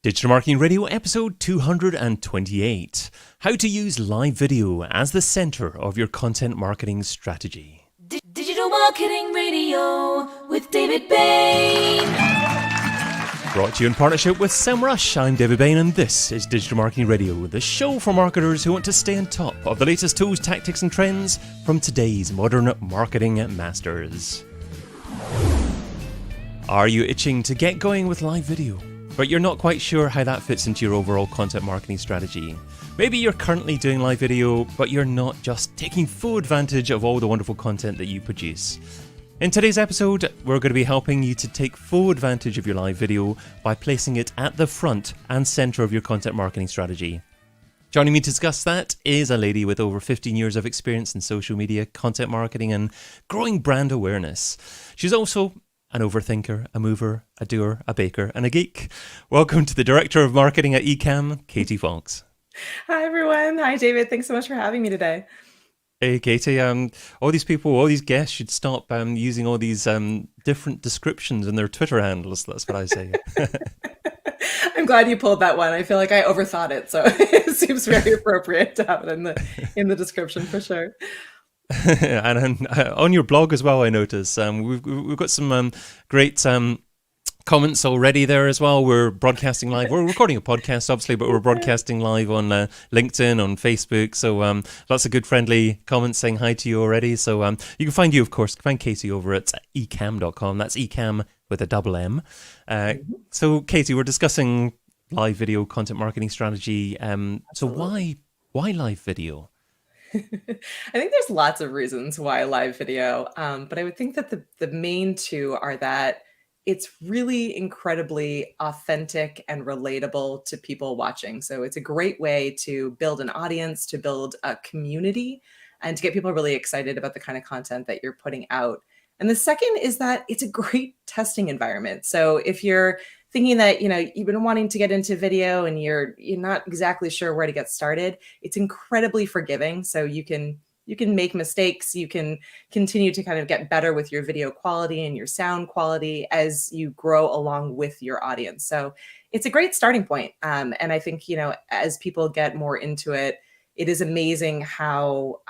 Digital Marketing Radio episode 228. How to use live video as the center of your content marketing strategy. Digital Marketing Radio with David Bain. Brought to you in partnership with SEMrush. I'm David Bain and this is Digital Marketing Radio, the show for marketers who want to stay on top of the latest tools, tactics and trends from today's modern marketing masters. Are you itching to get going with live video, but you're not quite sure how that fits into your overall content marketing strategy? Maybe you're currently doing live video, but you're not just taking full advantage of all the wonderful content that you produce. In today's episode, we're going to be helping you to take full advantage of your live video by placing it at the front and center of your content marketing strategy. Joining me to discuss that is a lady with over 15 years of experience in social media, content marketing, and growing brand awareness. She's also an overthinker, a mover, a doer, a baker, and a geek. Welcome to the Director of Marketing at Ecamm, Katie Fawkes. Hi, everyone. Hi, David. Thanks so much for having me today. Hey, Katie. All these people, all these guests should stop using all these different descriptions in their Twitter handles. That's what I say. I'm glad you pulled that one. I feel like I overthought it, so it seems very appropriate to have it in the description for sure. And on your blog as well, I notice we've got some great comments already there as well. We're broadcasting live. We're recording a podcast, obviously, but we're broadcasting live on LinkedIn, on Facebook. So lots of good, friendly comments saying hi to you already. So you can find find Katie over at ecamm.com. That's Ecamm with a double M. So Katie, we're discussing live video content marketing strategy. So why live video? I think there's lots of reasons why live video, but I would think that the main two are that it's really incredibly authentic and relatable to people watching. So it's a great way to build an audience, to build a community, and to get people really excited about the kind of content that you're putting out. And the second is that it's a great testing environment. So if you're thinking that, you've been wanting to get into video and you're not exactly sure where to get started, it's incredibly forgiving. So you can make mistakes. You can continue to kind of get better with your video quality and your sound quality as you grow along with your audience. So it's a great starting point. And I think, as people get more into it, it is amazing how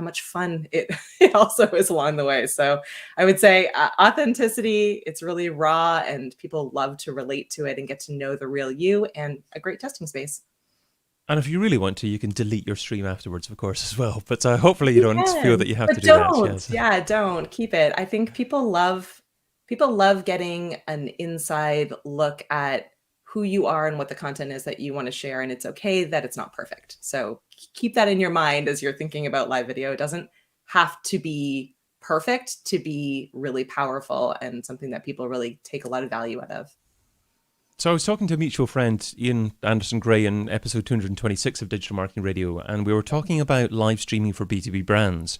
much fun it also is along the way. So I would say authenticity, it's really raw and people love to relate to it and get to know the real you, and a great testing space. And if you really want to, you can delete your stream afterwards, of course, as well. But hopefully you don't feel that you have to do that. Yes. Yeah, don't. Keep it. I think people love getting an inside look at who you are and what the content is that you want to share. And it's okay that it's not perfect. So keep that in your mind as you're thinking about live video. It doesn't have to be perfect to be really powerful and something that people really take a lot of value out of. So I was talking to a mutual friend, Ian Anderson Gray, in episode 226 of Digital Marketing Radio, and we were talking about live streaming for B2B brands,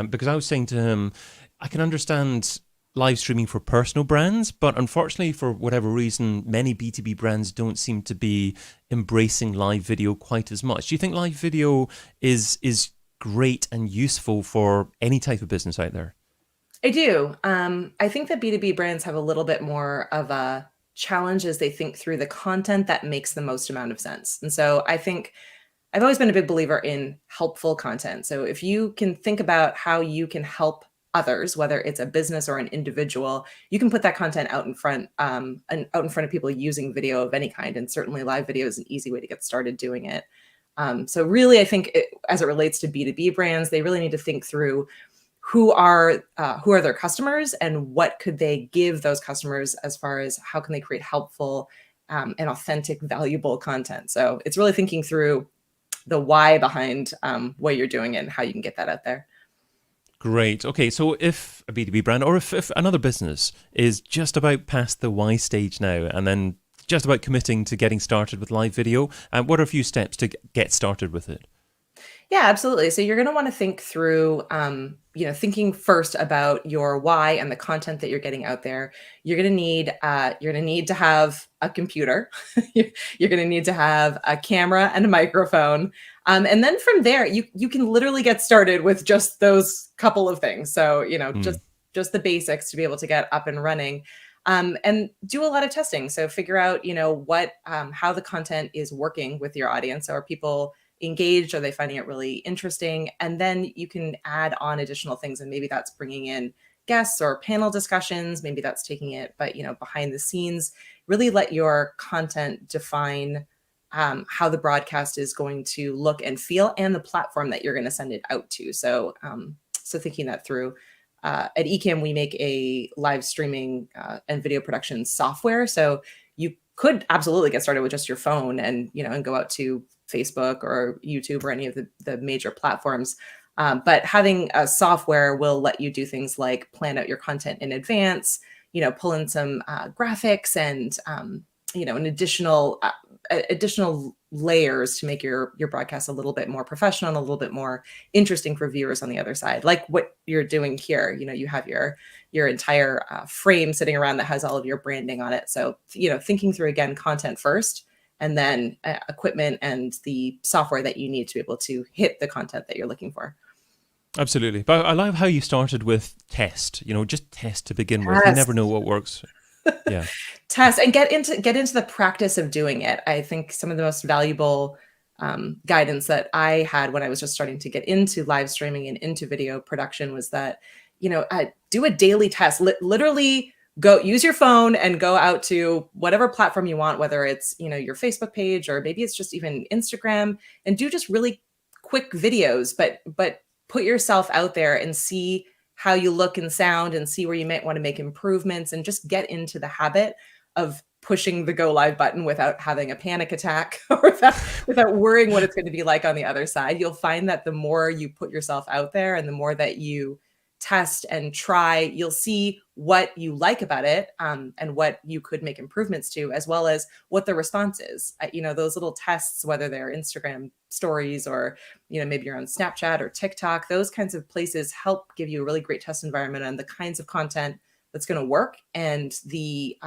because I was saying to him, I can understand live streaming for personal brands, but unfortunately, for whatever reason, many B2B brands don't seem to be embracing live video quite as much. Do you think live video is great and useful for any type of business out there? I do. I think that B2B brands have a little bit more of a challenge as they think through the content that makes the most amount of sense. And so I think I've always been a big believer in helpful content. So if you can think about how you can help others, whether it's a business or an individual, you can put that content out in front of people using video of any kind. And certainly live video is an easy way to get started doing it. So really, I think as it relates to B2B brands, they really need to think through who are their customers and what could they give those customers as far as how can they create helpful and authentic, valuable content. So it's really thinking through the why behind what you're doing and how you can get that out there. Great. Okay, so if a B2B brand or if another business is just about past the why stage now and then just about committing to getting started with live video, what are a few steps to get started with it? Yeah, absolutely. So you're going to want to think through, thinking first about your why and the content that you're getting out there. You're going to need to have a computer. You're going to need to have a camera and a microphone. And then from there, you can literally get started with just those couple of things. So, just the basics to be able to get up and running. and do a lot of testing. So figure out, what, how the content is working with your audience. So are people engaged? Are they finding it really interesting? And then you can add on additional things. And maybe that's bringing in guests or panel discussions. Maybe that's taking it, but, behind the scenes, really let your content define how the broadcast is going to look and feel, and the platform that you're going to send it out to. So, so thinking that through. At Ecamm, we make a live streaming and video production software. So you could absolutely get started with just your phone and, and go out to Facebook or YouTube or any of the major platforms. But having a software will let you do things like plan out your content in advance, pull in some graphics and, an additional layers to make your broadcast a little bit more professional and a little bit more interesting for viewers on the other side. Like what you're doing here, you have your entire frame sitting around that has all of your branding on it. So, thinking through, again, content first, and then equipment and the software that you need to be able to hit the content that you're looking for. Absolutely. But I love how you started with test, just test to begin with. You never know what works. Yeah. Test and get into the practice of doing it. I think some of the most valuable guidance that I had when I was just starting to get into live streaming and into video production was that, do a daily test. Literally go use your phone and go out to whatever platform you want, whether it's, your Facebook page, or maybe it's just even Instagram, and do just really quick videos, but put yourself out there and see how you look and sound, and see where you might want to make improvements, and just get into the habit of pushing the go live button without having a panic attack or without worrying what it's going to be like on the other side. You'll find that the more you put yourself out there and the more that you test and try, you'll see what you like about it, and what you could make improvements to, as well as what the response is. Those little tests, whether they're Instagram stories or, maybe you're on Snapchat or TikTok, those kinds of places help give you a really great test environment on the kinds of content that's going to work, and the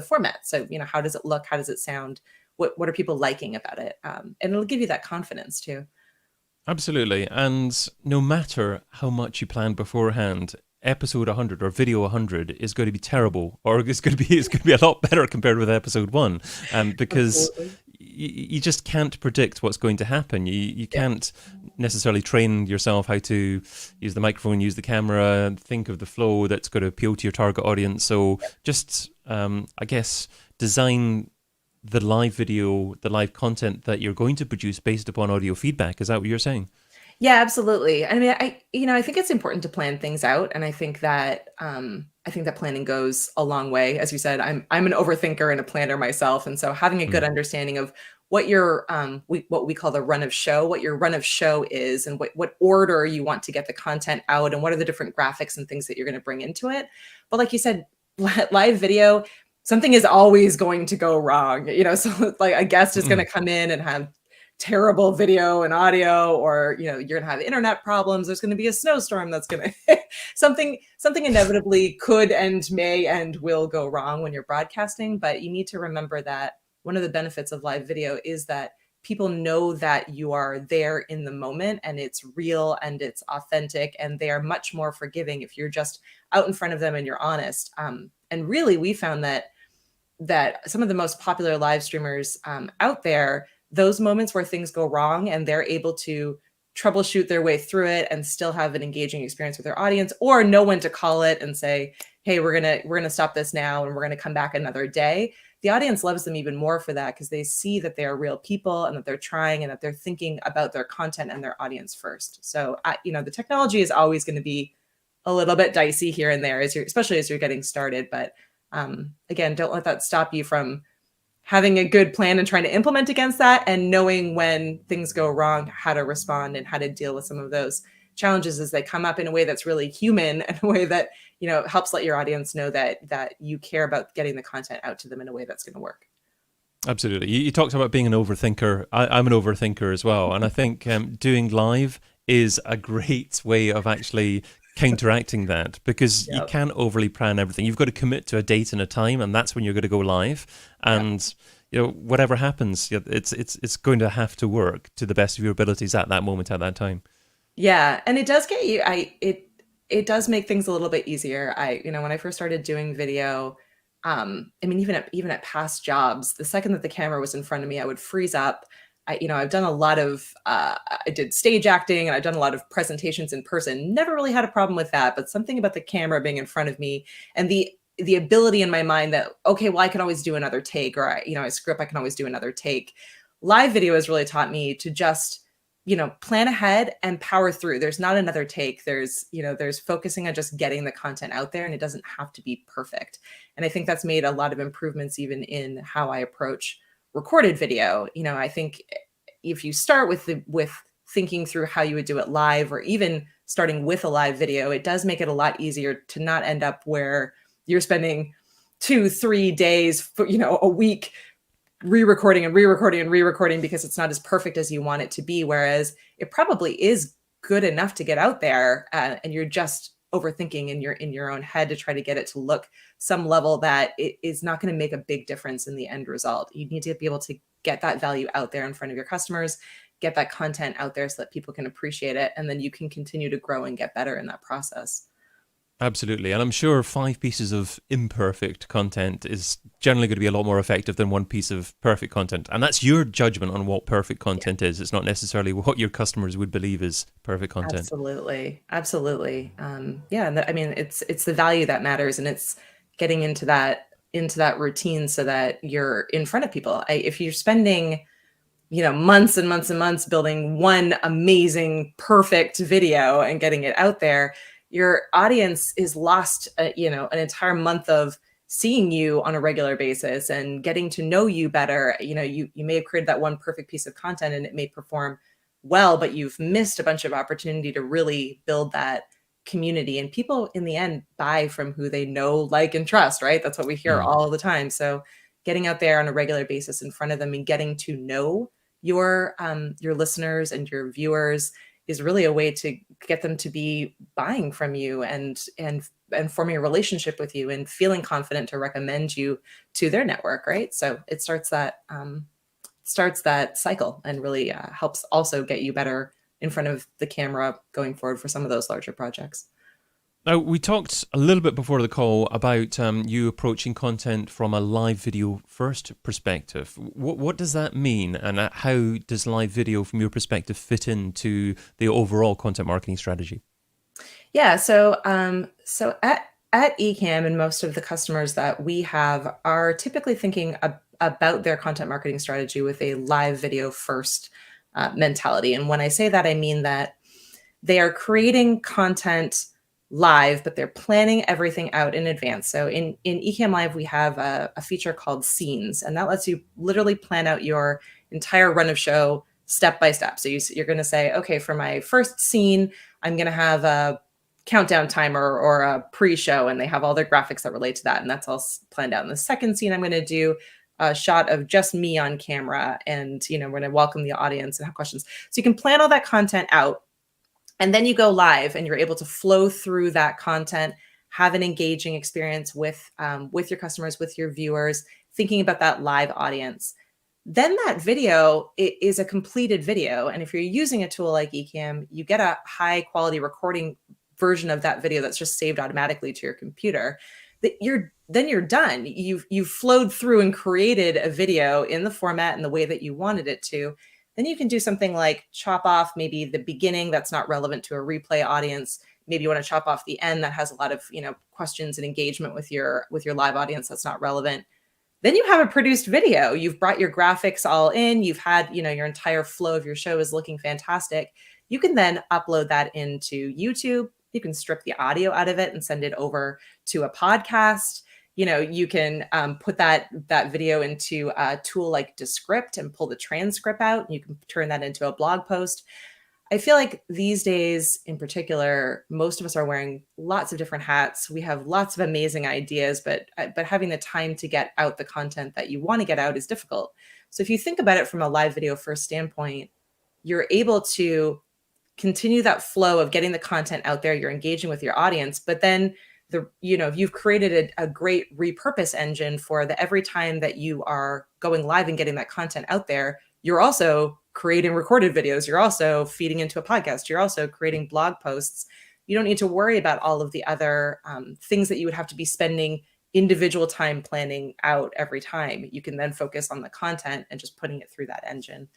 format. So, how does it look? How does it sound? What are people liking about it? And it'll give you that confidence too. Absolutely. And no matter how much you plan beforehand, episode 100 or video 100 is going to be terrible, or it's going to be a lot better compared with episode 1, because you just can't predict what's going to happen. You can't necessarily train yourself how to use the microphone, use the camera, think of the flow that's going to appeal to your target audience. So just, I guess, design the live video, the live content that you're going to produce based upon audio feedback. Is that what you're saying? Yeah, absolutely. I mean, I think it's important to plan things out, and I think that planning goes a long way. As you said, I'm an overthinker and a planner myself, and so having a good understanding of what your what we call the run of show, what your run of show is, and what order you want to get the content out, and what are the different graphics and things that you're going to bring into it. But like you said, live video, something is always going to go wrong. So like a guest is going to come in and have terrible video and audio, or you're gonna have internet problems. There's going to be a snowstorm that's going to something inevitably could and may and will go wrong when you're broadcasting. But you need to remember that one of the benefits of live video is that people know that you are there in the moment, and it's real and it's authentic, and they are much more forgiving if you're just out in front of them and you're honest. And really, we found that some of the most popular live streamers out there, those moments where things go wrong and they're able to troubleshoot their way through it and still have an engaging experience with their audience, or know when to call it and say, hey, we're gonna stop this now and we're gonna come back another day. The audience loves them even more for that, because they see that they are real people and that they're trying and that they're thinking about their content and their audience first. So, the technology is always going to be a little bit dicey here and there, especially as you're getting started. But again, don't let that stop you from having a good plan and trying to implement against that, and knowing when things go wrong, how to respond and how to deal with some of those challenges as they come up in a way that's really human, and a way that, helps let your audience know that you care about getting the content out to them in a way that's going to work. Absolutely. You talked about being an overthinker. I'm an overthinker as well. And I think doing live is a great way of actually counteracting that, because you can't overly plan everything. You've got to commit to a date and a time, and that's when you're going to go live. And whatever happens, it's going to have to work to the best of your abilities at that moment, at that time. Yeah, and it does get you. It does make things a little bit easier. When I first started doing video, I mean, even at past jobs, the second that the camera was in front of me, I would freeze up. I've done a lot of, I did stage acting and I've done a lot of presentations in person. Never really had a problem with that, but something about the camera being in front of me and the ability in my mind that, okay, well, I can always do another take, or I script, I can always do another take. Live video has really taught me to just, plan ahead and power through. There's not another take. There's focusing on just getting the content out there, and it doesn't have to be perfect. And I think that's made a lot of improvements even in how I approach recorded video. I think if you start with thinking through how you would do it live, or even starting with a live video, it does make it a lot easier to not end up where you're spending 2-3 days, a week re-recording and re-recording and re-recording because it's not as perfect as you want it to be. Whereas it probably is good enough to get out there, and you're just overthinking in your own head to try to get it to look some level that it is not going to make a big difference in the end result. You need to be able to get that value out there in front of your customers, get that content out there so that people can appreciate it, and then you can continue to grow and get better in that process. Absolutely. And I'm sure 5 pieces of imperfect content is generally going to be a lot more effective than 1 piece of perfect content. And that's your judgment on what perfect content is. It's not necessarily what your customers would believe is perfect content. Absolutely. Absolutely. Yeah. And I mean, it's the value that matters, and it's getting into that routine so that you're in front of people. If you're spending, months and months and months building one amazing, perfect video and getting it out there, your audience is lost, an entire month of seeing you on a regular basis and getting to know you better. You may have created that one perfect piece of content and it may perform well, but you've missed a bunch of opportunity to really build that community. And people in the end buy from who they know, like, and trust, right? That's what we hear all the time. So getting out there on a regular basis in front of them and getting to know your listeners and your viewers is really a way to get them to be buying from you and forming a relationship with you and feeling confident to recommend you to their network, right? So it starts that cycle and really helps also get you better in front of the camera going forward for some of those larger projects. Now, we talked a little bit before the call about you approaching content from a live video first perspective. What does that mean, and how does live video from your perspective fit into the overall content marketing strategy? Yeah, so at Ecamm, and most of the customers that we have are typically thinking about their content marketing strategy with a live video first mentality. And when I say that, I mean that they are creating content live, but they're planning everything out in advance. So in Ecamm Live, we have a feature called Scenes, and that lets you literally plan out your entire run of show step by step. So you're going to say, okay, for my first scene, I'm going to have a countdown timer or a pre-show, and they have all their graphics that relate to that, and that's all planned out. In the second scene, I'm going to do a shot of just me on camera, and we're going to welcome the audience and have questions. So you can plan all that content out. And then you go live and you're able to flow through that content, have an engaging experience with your customers, with your viewers, thinking about that live audience. Then that video is a completed video. And if you're using a tool like Ecamm, you get a high quality recording version of that video that's just saved automatically to your computer. Then you're done. You've flowed through and created a video in the format and the way that you wanted it to. Then you can do something like chop off maybe the beginning that's not relevant to a replay audience. Maybe you want to chop off the end that has a lot of questions and engagement with your live audience that's not relevant. Then you have a produced video. You've brought your graphics all in. You've had your entire flow of your show is looking fantastic. You can then upload that into YouTube. You can strip the audio out of it and send it over to a podcast. You can put that video into a tool like Descript and pull the transcript out. And you can turn that into a blog post. I feel like these days in particular, most of us are wearing lots of different hats. We have lots of amazing ideas, but having the time to get out the content that you want to get out is difficult. So if you think about it from a live video first standpoint, you're able to continue that flow of getting the content out there. You're engaging with your audience, but then you've created a great repurpose engine for every time that you are going live and getting that content out there, you're also creating recorded videos. You're also feeding into a podcast. You're also creating blog posts. You don't need to worry about all of the other things that you would have to be spending individual time planning out every time. You can then focus on the content and just putting it through that engine.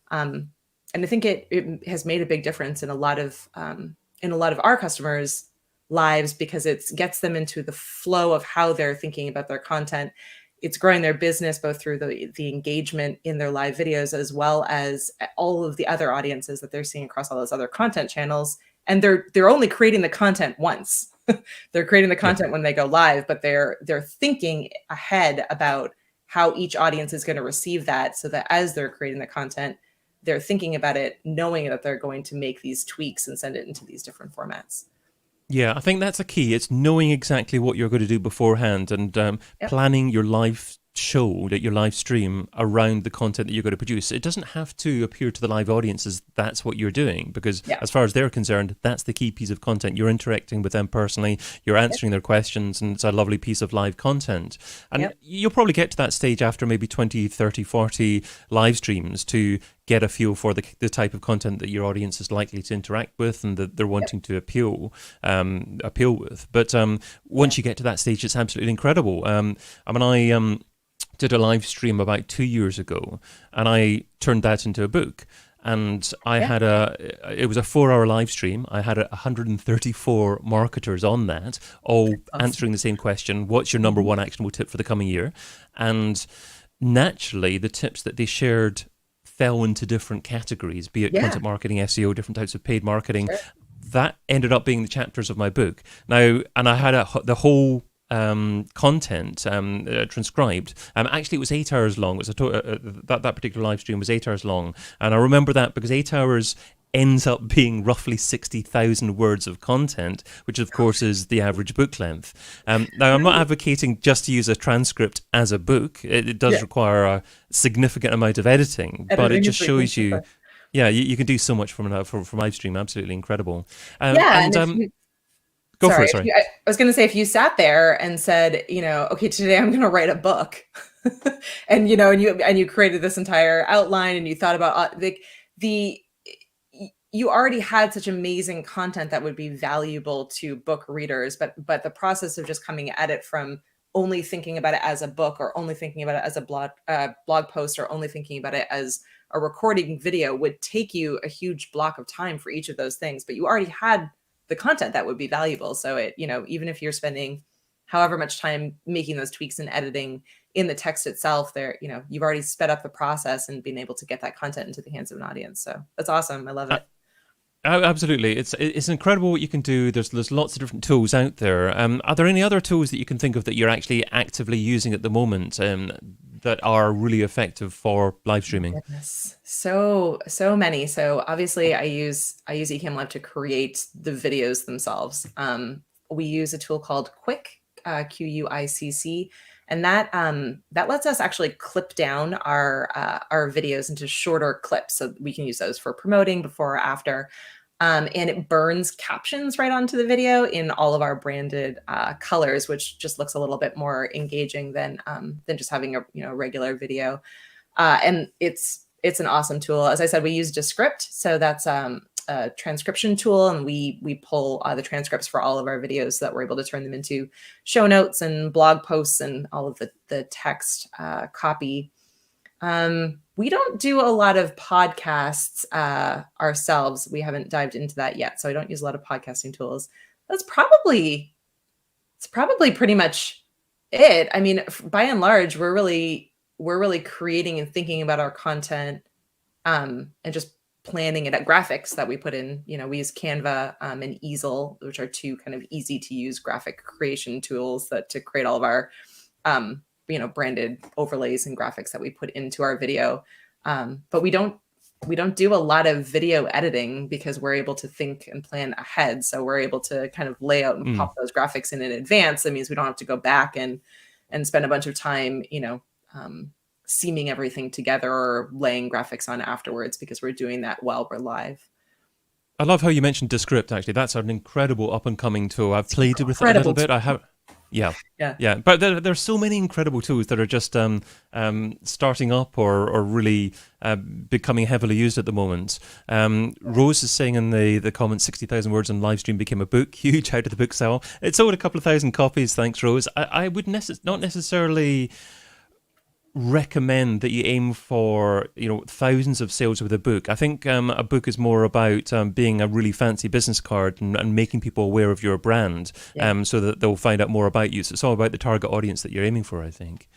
And I think it has made a big difference in a lot of our customers' lives, because it gets them into the flow of how they're thinking about their content. It's growing their business both through the engagement in their live videos, as well as all of the other audiences that they're seeing across all those other content channels. And they're only creating the content once. They're creating the content when they go live, but they're thinking ahead about how each audience is going to receive that, so that as they're creating the content, they're thinking about it, knowing that they're going to make these tweaks and send it into these different formats. Yeah, I think that's a key. It's knowing exactly what you're going to do beforehand, and planning your live show, that your live stream, around the content that you're going to produce. It doesn't have to appear to the live audiences that's what you're doing, because as far as they're concerned, that's the key piece of content. You're interacting with them personally, you're answering their questions, and it's a lovely piece of live content. And you'll probably get to that stage after maybe 20, 30, 40 live streams to get a feel for the type of content that your audience is likely to interact with and that they're wanting to appeal with. But once you get to that stage, it's absolutely incredible. I did a live stream about 2 years ago, and I turned that into a book. And I had it was a 4-hour live stream. I had 134 marketers on that, all answering the same question: what's your number one actionable tip for the coming year? And naturally, the tips that they shared fell into different categories, be it content marketing, SEO, different types of paid marketing. That ended up being the chapters of my book. Now, and I had the whole content transcribed. Actually, it was 8 hours long. It was that particular live stream was 8 hours long, and I remember that because 8 hours ends up being roughly 60,000 words of content, which of course is the average book length. Now, I'm not advocating just to use a transcript as a book. It does require a significant amount of editing, but it just shows you, you can do so much from live stream. Absolutely incredible. Go for it, sorry. I was going to say, if you sat there and said, okay, today I'm going to write a book, and you created this entire outline, and you thought about you already had such amazing content that would be valuable to book readers, but the process of just coming at it from only thinking about it as a book, or only thinking about it as a blog post, or only thinking about it as a recording video would take you a huge block of time for each of those things. But you already had the content that would be valuable. So even if you're spending however much time making those tweaks and editing in the text itself, you've already sped up the process and been able to get that content into the hands of an audience. So that's awesome. I love it. Absolutely. It's incredible what you can do. There's lots of different tools out there. Are there any other tools that you can think of that you're actually actively using at the moment that are really effective for live streaming? Goodness. So many. So obviously I use Ecamm Live to create the videos themselves. We use a tool called Quick, Quick, and that lets us actually clip down our videos into shorter clips, so we can use those for promoting before or after. And it burns captions right onto the video in all of our branded colors, which just looks a little bit more engaging than just having a regular video. And it's an awesome tool. As I said, we use Descript, so that's a transcription tool, and we pull the transcripts for all of our videos so that we're able to turn them into show notes and blog posts and all of the text copy. We don't do a lot of podcasts ourselves. We haven't dived into that yet, so I don't use a lot of podcasting tools. It's probably pretty much it. I mean, by and large, we're really creating and thinking about our content, and just planning it at graphics that we put in. We use Canva and Easel, which are two kind of easy to use graphic creation tools to create all of our branded overlays and graphics that we put into our video. But we don't do a lot of video editing because we're able to think and plan ahead. So we're able to kind of lay out and pop those graphics in advance. That means we don't have to go back and spend a bunch of time, seaming everything together or laying graphics on afterwards, because we're doing that while we're live. I love how you mentioned Descript. Actually, that's an incredible up and coming tool. I've played with it a little bit. Yeah. Yeah. Yeah. But there are so many incredible tools that are just starting up or really becoming heavily used at the moment. Rose is saying in the comments, 60,000 words on live stream became a book. Huge. How did the book sell? It sold a couple of thousand copies. Thanks, Rose. I would not necessarily recommend that you aim for thousands of sales with a book. I think a book is more about being a really fancy business card and making people aware of your brand, so that they'll find out more about you. So it's all about the target audience that you're aiming for, I think.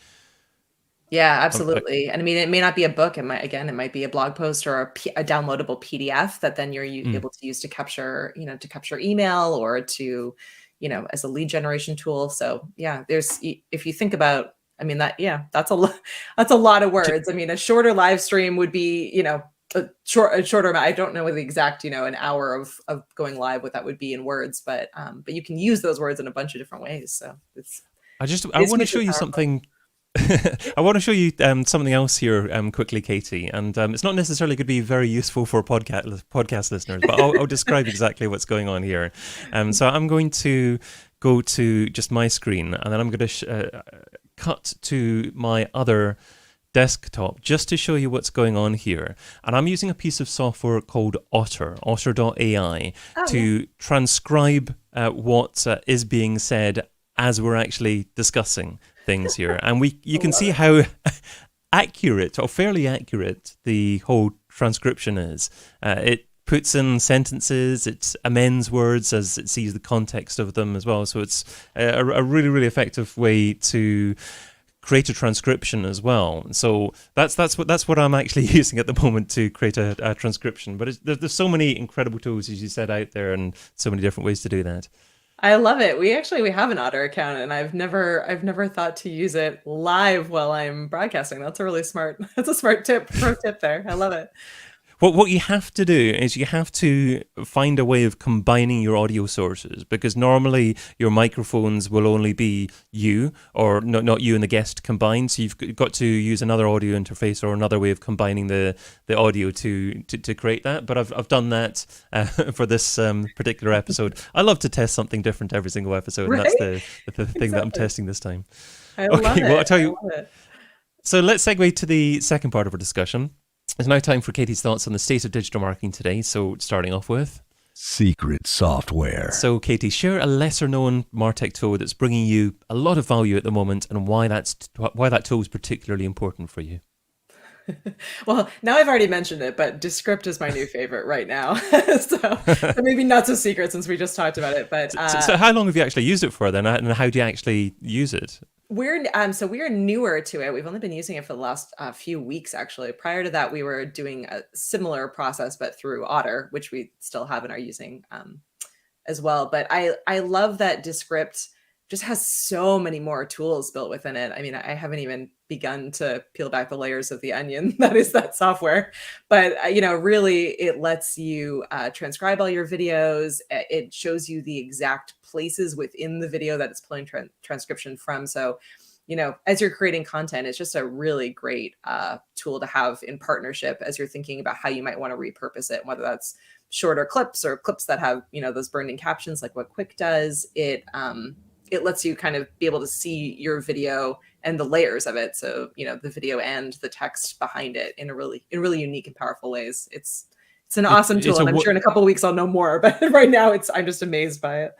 Yeah, absolutely. And I mean, it may not be a book. It might be a blog post or a downloadable PDF that then you're able to use to capture email or to, as a lead generation tool. So yeah, if you think about, I mean, that's a lot of words. I mean, a shorter live stream would be, a shorter amount. I don't know the exact, an hour of going live, what that would be in words, but you can use those words in a bunch of different ways. So I want to show you something. I want to show you something else here quickly, Katie, and it's not necessarily going to be very useful for podcast listeners, but I'll describe exactly what's going on here. So I'm going to go to just my screen, and then I'm going to cut to my other desktop just to show you what's going on here. And I'm using a piece of software called otter.ai to transcribe what is being said as we're actually discussing things here. And you can see how accurate or fairly accurate the whole transcription is. It puts in sentences, it amends words as it sees the context of them as well. So it's a really, really effective way to create a transcription as well. So that's what I'm actually using at the moment to create a transcription. But there's so many incredible tools, as you said, out there, and so many different ways to do that. I love it. We have an Otter account, and I've never thought to use it live while I'm broadcasting. That's a smart pro tip there. I love it. What you have to do is you have to find a way of combining your audio sources, because normally your microphones will only be you, or not you and the guest combined. So you've got to use another audio interface or another way of combining the audio to create that. But I've done that for this particular episode. I love to test something different every single episode, and that's the thing that I'm testing this time. I love it. Well, I'll tell you. So let's segue to the second part of our discussion. It's now time for Katie's thoughts on the state of digital marketing today. So starting off with secret software. So Katie, share a lesser known MarTech tool that's bringing you a lot of value at the moment, and why that tool is particularly important for you. Well, now I've already mentioned it, but Descript is my new favorite right now. so maybe not so secret since we just talked about it. But so how long have you actually used it for then, and how do you actually use it? We're newer to it. We've only been using it for the last few weeks, actually. Prior to that, we were doing a similar process, but through Otter, which we still have and are using as well. But I love that Descript just has so many more tools built within it. I mean, I haven't even begun to peel back the layers of the onion that is that software. But, really it lets you transcribe all your videos. It shows you the exact places within the video that it's pulling transcription from. So, as you're creating content, it's just a really great tool to have in partnership as you're thinking about how you might want to repurpose it, whether that's shorter clips or clips that have, those burned-in captions like what Quick does. It lets you kind of be able to see your video and the layers of it. So, the video and the text behind it in really unique and powerful ways. It's an awesome tool. And I'm sure in a couple of weeks I'll know more, but right now I'm just amazed by it.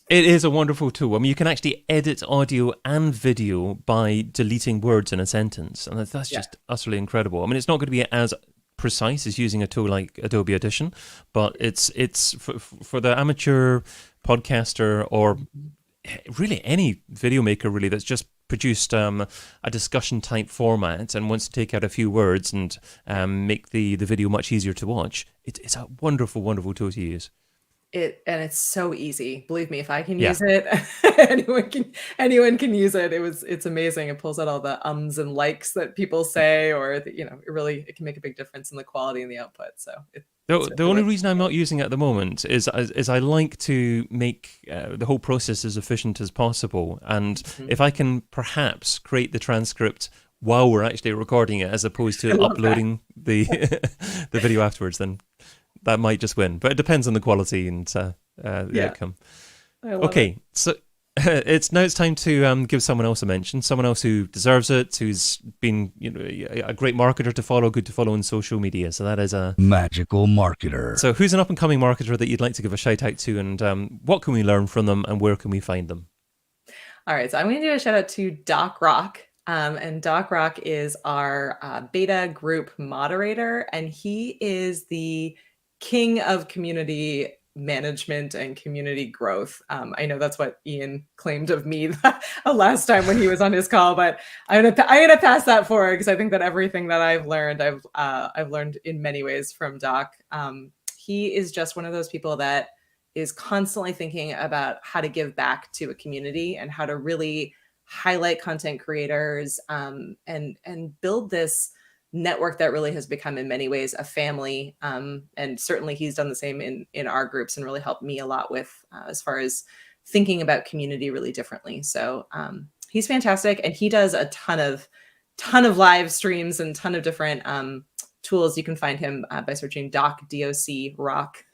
It is a wonderful tool. I mean, you can actually edit audio and video by deleting words in a sentence. And that's just utterly incredible. I mean, it's not going to be as precise as using a tool like Adobe Audition, but it's for the amateur podcaster, or really any video maker really that's just produced a discussion type format and wants to take out a few words and make the video much easier to watch. It's a wonderful, wonderful tool to use. And it's so easy. Believe me, if I can use it, anyone can use it. It's amazing. It pulls out all the ums and likes that people say, or it can make a big difference in the quality and the output. So the only reason I'm not using it at the moment is I like to make the whole process as efficient as possible. And if I can perhaps create the transcript while we're actually recording it, as opposed to uploading the video afterwards, then that might just win. But it depends on the quality and the outcome. Okay, so It's time to give someone else a mention, someone else who deserves it, who's been a great marketer to follow, good to follow on social media. So that is a Magical marketer. So who's an up and coming marketer that you'd like to give a shout out to, and what can we learn from them, and where can we find them? All right, so I'm going to do a shout out to Doc Rock. And Doc Rock is our beta group moderator, and he is the king of community management and community growth. I know that's what Ian claimed of me last time when he was on his call, but I'm gonna pass that forward because I think that everything that I've learned in many ways from Doc. He is just one of those people that is constantly thinking about how to give back to a community and how to really highlight content creators, and build this network that really has become in many ways a family. And certainly he's done the same in our groups and really helped me a lot with as far as thinking about community really differently. So he's fantastic, and he does a ton of live streams and ton of different tools. You can find him by searching Doc Rock.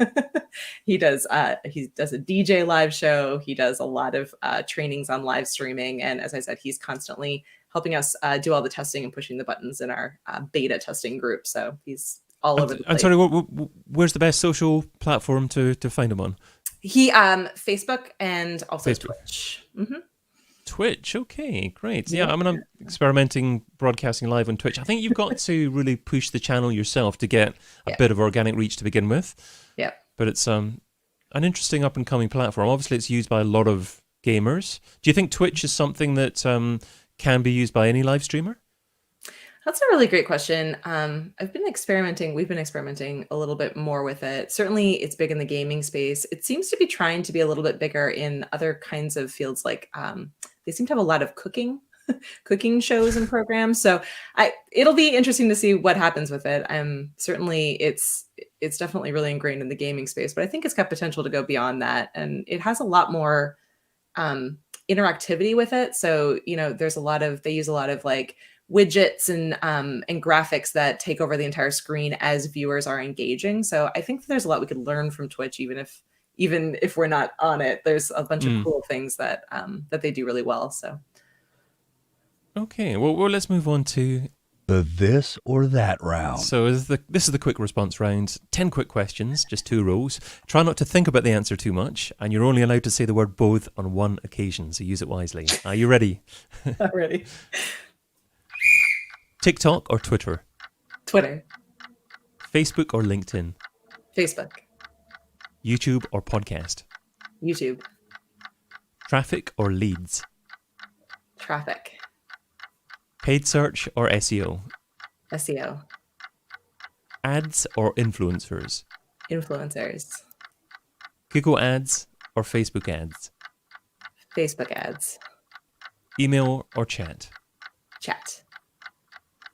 He does a DJ live show. He does a lot of trainings on live streaming, and as I said, he's constantly helping us do all the testing and pushing the buttons in our beta testing group. So he's all over the place. I'm sorry, where's the best social platform to find him on? He Facebook and also Facebook. Twitch. Mm-hmm. Twitch, okay, great. Yeah, I mean, I'm experimenting broadcasting live on Twitch. I think you've got to really push the channel yourself to get a bit of organic reach to begin with. Yeah. But it's an interesting up and coming platform. Obviously, it's used by a lot of gamers. Do you think Twitch is something that can be used by any live streamer? That's a really great question. We've been experimenting a little bit more with it. Certainly it's big in the gaming space. It seems to be trying to be a little bit bigger in other kinds of fields, like they seem to have a lot of cooking shows and programs. So it'll be interesting to see what happens with it. Certainly it's definitely really ingrained in the gaming space, but I think it's got potential to go beyond that. And it has a lot more interactivity with it. So, they use a lot of like widgets and graphics that take over the entire screen as viewers are engaging. So I think there's a lot we could learn from Twitch, even if we're not on it. There's a bunch of cool things that they do really well. So. Okay, well, let's move on to The this or that round. So this is the quick response round. 10 quick questions, just 2 rows. Try not to think about the answer too much, and you're only allowed to say the word both on 1 occasion, so use it wisely. Are you ready? I'm ready. TikTok or Twitter? Twitter. Facebook or LinkedIn? Facebook. YouTube or podcast? YouTube. Traffic or leads? Traffic. Paid search or SEO? SEO. Ads or influencers? Influencers. Google ads or Facebook ads? Facebook ads. Email or chat? Chat.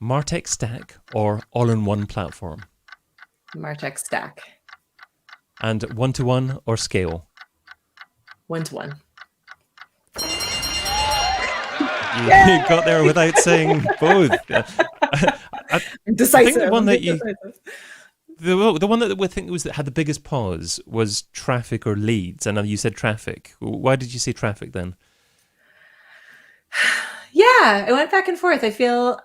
MarTech stack or all-in-one platform? MarTech stack. And one-to-one or scale? One-to-one. You got there without saying both. Decisive. I think the one that the one that we think was that had the biggest pause was traffic or leads, and you said traffic. Why did you say traffic then? Yeah, it went back and forth. I feel,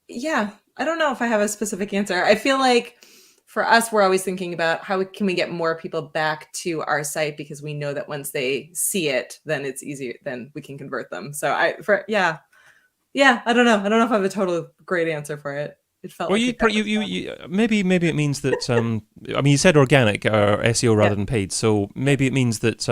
I don't know if I have a specific answer. I feel like for us, we're always thinking about how can we get more people back to our site, because we know that once they see it, then it's easier, then we can convert them. So I don't know. I don't know if I have a total great answer for it. It felt well, like you maybe it means that I mean, you said organic or SEO rather than paid, so maybe it means that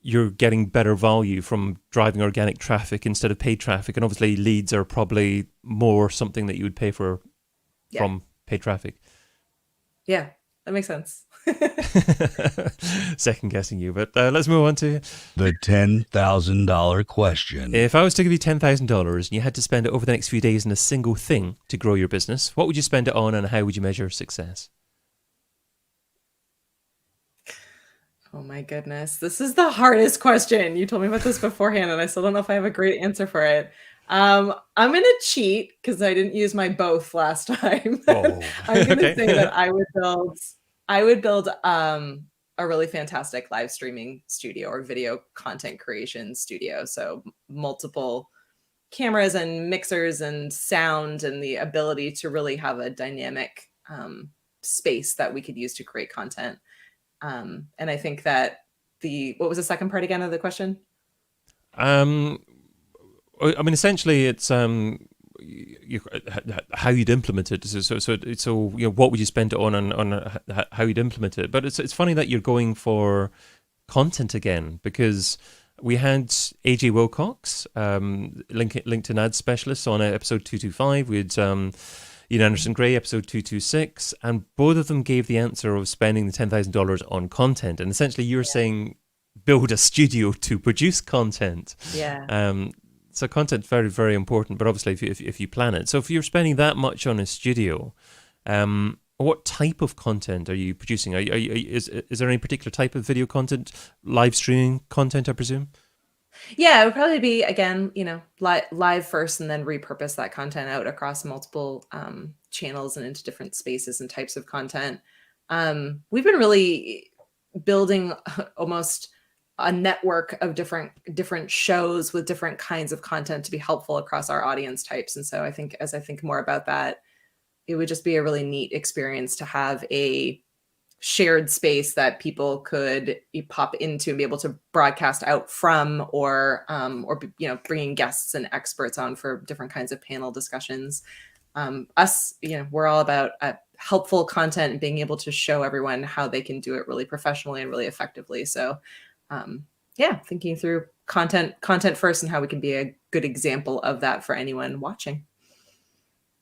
you're getting better value from driving organic traffic instead of paid traffic, and obviously leads are probably more something that you would pay for from paid traffic. Yeah, that makes sense. Second guessing you, but let's move on to the $10,000 question. If I was to give you $10,000 and you had to spend it over the next few days on a single thing to grow your business, what would you spend it on, and how would you measure success? Oh my goodness. This is the hardest question. You told me about this beforehand, and I still don't know if I have a great answer for it. I'm going to cheat because I didn't use my both last time. Oh. I'm going to say that I would build a a really fantastic live streaming studio or video content creation studio. So multiple cameras and mixers and sound and the ability to really have a dynamic space that we could use to create content. And I think that what was the second part again of the question? I mean, essentially, it's how you'd implement it. So what would you spend it on how you'd implement it? But it's funny that you're going for content again, because we had AJ Wilcox, LinkedIn ads specialist, on episode 225. We had Ian Anderson Gray, episode 226, and both of them gave the answer of spending the $10,000 on content. And essentially, you're saying build a studio to produce content. Yeah. So content's very, very important, but obviously if you plan it. So if you're spending that much on a studio, what type of content are you producing? Is there any particular type of video content, live streaming content, I presume? Yeah, it would probably be, again, live first and then repurpose that content out across multiple channels and into different spaces and types of content. We've been really building almost a network of different shows with different kinds of content to be helpful across our audience types. And so I think as I think more about that, it would just be a really neat experience to have a shared space that people could pop into and be able to broadcast out from, or bringing guests and experts on for different kinds of panel discussions. We're all about helpful content and being able to show everyone how they can do it really professionally and really effectively. So thinking through content first and how we can be a good example of that for anyone watching.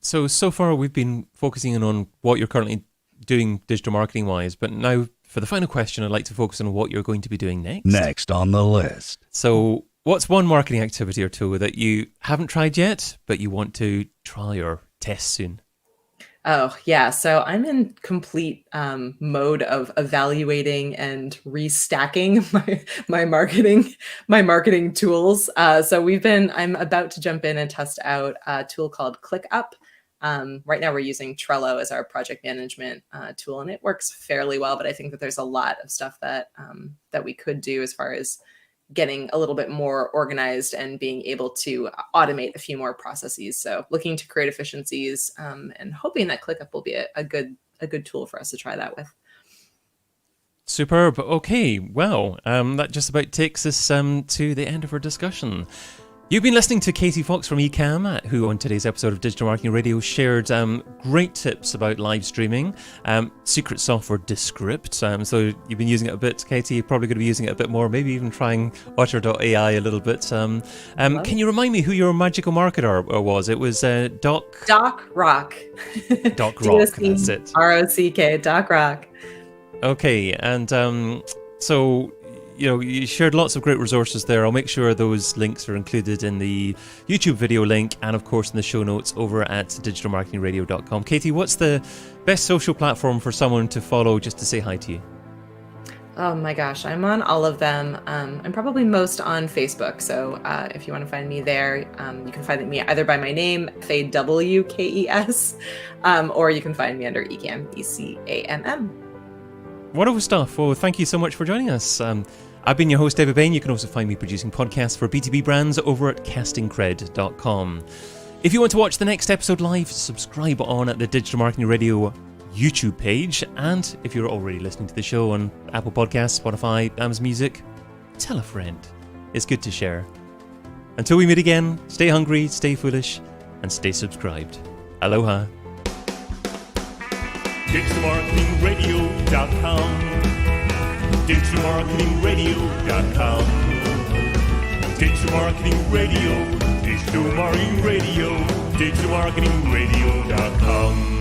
So far we've been focusing in on what you're currently doing digital marketing wise, but now for the final question, I'd like to focus on what you're going to be doing next. Next on the list. So what's one marketing activity or tool that you haven't tried yet, but you want to try or test soon? Oh, yeah. So I'm in complete mode of evaluating and restacking my marketing tools. I'm about to jump in and test out a tool called ClickUp. Right now we're using Trello as our project management tool, and it works fairly well, but I think that there's a lot of stuff that we could do as far as getting a little bit more organized and being able to automate a few more processes. So looking to create efficiencies and hoping that ClickUp will be a good tool for us to try that with. Superb. Okay, well, that just about takes us to the end of our discussion. You've been listening to Katie Fawkes from Ecamm, who on today's episode of Digital Marketing Radio shared great tips about live streaming, secret software Descript. So you've been using it a bit, Katie. You're probably going to be using it a bit more, maybe even trying Otter.ai a little bit. Can you remind me who your magical marketer was? It was Doc Rock. Doc Rock, that's it. R-O-C-K, Doc Rock. Okay, and so you shared lots of great resources there. I'll make sure those links are included in the YouTube video link and, of course, in the show notes over at digitalmarketingradio.com. Katie, what's the best social platform for someone to follow just to say hi to you? Oh my gosh, I'm on all of them. I'm probably most on Facebook. So if you want to find me there, you can find me either by my name, Faye W-K-E-S, or you can find me under Ecamm, E-C-A-M-M. Wonderful stuff. Well, thank you so much for joining us. I've been your host, David Bain. You can also find me producing podcasts for B2B brands over at castingcred.com. If you want to watch the next episode live, subscribe on at the Digital Marketing Radio YouTube page. And if you're already listening to the show on Apple Podcasts, Spotify, Amazon Music, tell a friend. It's good to share. Until we meet again, stay hungry, stay foolish, and stay subscribed. Aloha. DigitalMarketingRadio.com. DigitalMarketingRadio.com. Digital Marketing Radio. Digital Marketing Radio. DigitalMarketingRadio.com.